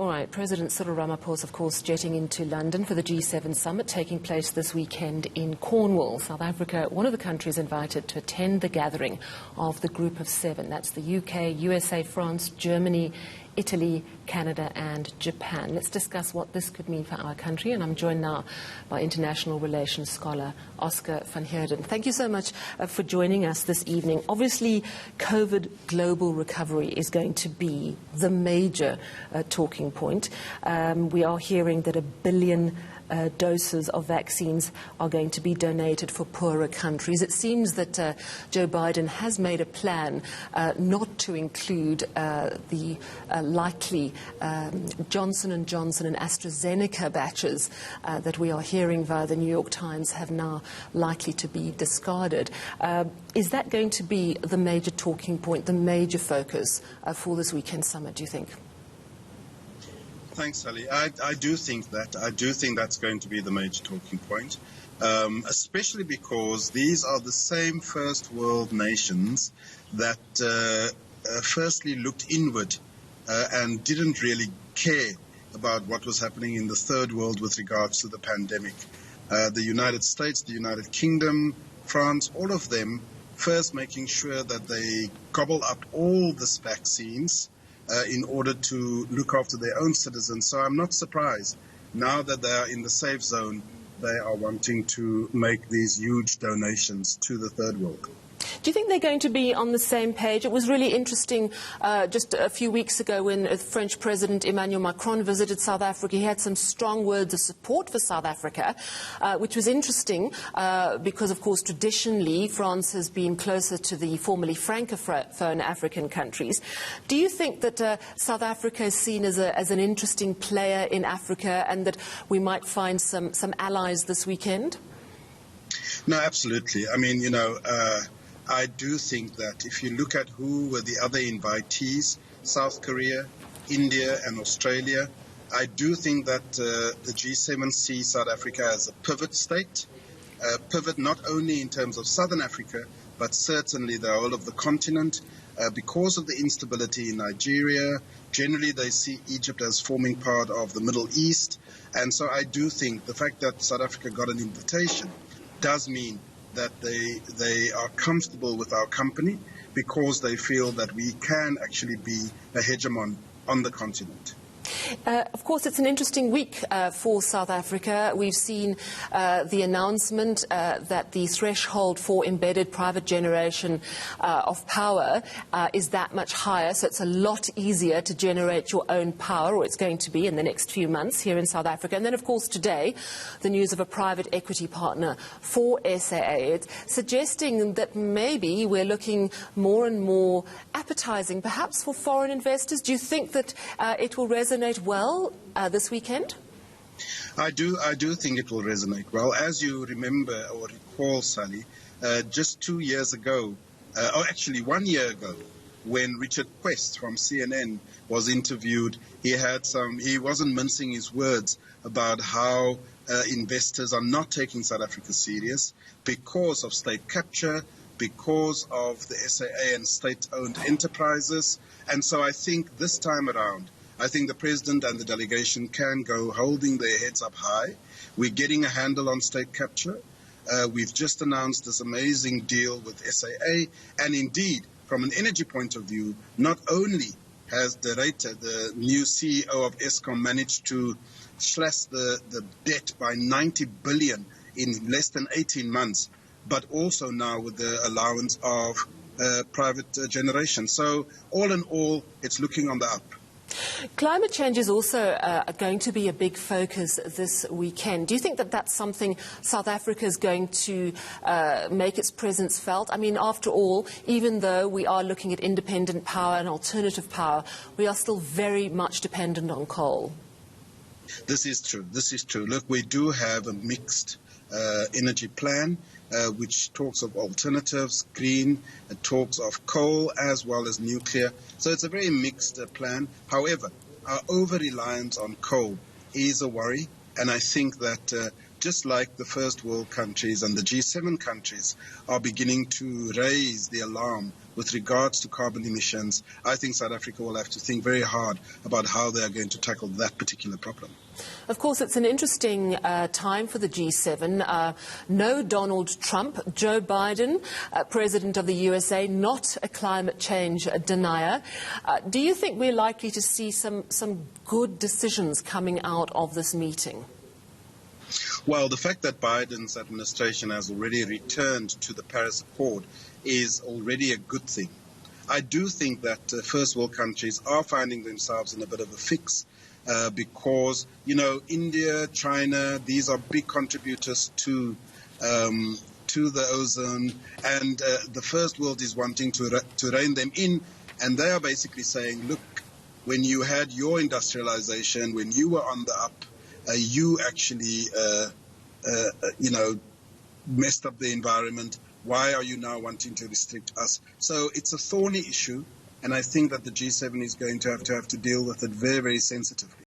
All right, President Cyril Ramaphosa, of course, jetting into London for the G7 summit taking place this weekend in Cornwall, South Africa, one of the countries invited to attend the gathering of the Group of Seven. That's the UK, USA, France, Germany, Italy, Canada and Japan. Let's discuss what this could mean for our country, and I'm joined now by international relations scholar Oscar van Heerden. Thank you so much for joining us this evening. Obviously, COVID global recovery is going to be the major talking point. We are hearing that 1 billion doses of vaccines are going to be donated for poorer countries. It seems that Joe Biden has made a plan not to include the likely Johnson & Johnson and AstraZeneca batches that we are hearing via the New York Times have now likely to be discarded. Is that going to be the major talking point, the major focus for this weekend summit, do you think? Thanks, Sally. I do think that. I do think that's going to be the major talking point, especially because these are the same first world nations that firstly looked inward and didn't really care about what was happening in the third world with regards to the pandemic. The United States, the United Kingdom, France, all of them first making sure that they gobble up all these vaccines in order to look after their own citizens. So I'm not surprised now that they are in the safe zone, they are wanting to make these huge donations to the third world. Do you think they're going to be on the same page? It was really interesting just a few weeks ago when French President Emmanuel Macron visited South Africa. He had some strong words of support for South Africa, which was interesting because, of course, traditionally France has been closer to the formerly Francophone African countries. Do you think that South Africa is seen as an interesting player in Africa and that we might find some allies this weekend? No, absolutely. I mean, I do think that if you look at who were the other invitees, South Korea, India and Australia, I do think that the G7 sees South Africa as a pivot state, pivot not only in terms of Southern Africa, but certainly the whole of the continent. Because of the instability in Nigeria, generally they see Egypt as forming part of the Middle East. And so I do think the fact that South Africa got an invitation does mean that they are comfortable with our company because they feel that we can actually be a hegemon on the continent. Of course, it's an interesting week for South Africa. We've seen the announcement that the threshold for embedded private generation of power is that much higher, so it's a lot easier to generate your own power, or it's going to be in the next few months here in South Africa. And then, of course, today, the news of a private equity partner for SAA. It's suggesting that maybe we're looking more and more appetizing, perhaps for foreign investors. Do you think that it will resonate well this weekend? I do think it will resonate well. As you remember or recall, Sally, just 2 years ago, or actually 1 year ago, when Richard Quest from CNN was interviewed, he wasn't mincing his words about how investors are not taking South Africa serious because of state capture, because of the SAA and state-owned enterprises. And so I think this time around, I think the President and the delegation can go holding their heads up high. We're getting a handle on state capture. We've just announced this amazing deal with SAA. And indeed, from an energy point of view, not only has De Ruyter, the new CEO of Eskom, managed to slash the debt by 90 billion in less than 18 months, but also now with the allowance of private generation. So all in all, it's looking on the up. Climate change is also going to be a big focus this weekend. Do you think that that's something South Africa is going to make its presence felt? I mean, after all, even though we are looking at independent power and alternative power, we are still very much dependent on coal. This is true. This is true. Look, we do have a mixed energy plan, which talks of alternatives, green, it talks of coal as well as nuclear. So it's a very mixed plan. However, our over-reliance on coal is a worry, and I think that just like the first world countries and the G7 countries are beginning to raise the alarm with regards to carbon emissions, I think South Africa will have to think very hard about how they are going to tackle that particular problem. Of course, it's an interesting time for the G7. No Donald Trump, Joe Biden, President of the USA, not a climate change denier. Do you think we're likely to see some good decisions coming out of this meeting? Well, the fact that Biden's administration has already returned to the Paris Accord is already a good thing. I do think that first world countries are finding themselves in a bit of a fix because, you know, India, China, these are big contributors to the ozone, and the first world is wanting to rein them in, and they are basically saying, look, when you had your industrialization, when you were on the up, you actually, messed up the environment. Why are you now wanting to restrict us? So it's a thorny issue, and I think that the G7 is going to have to deal with it very, very sensitively.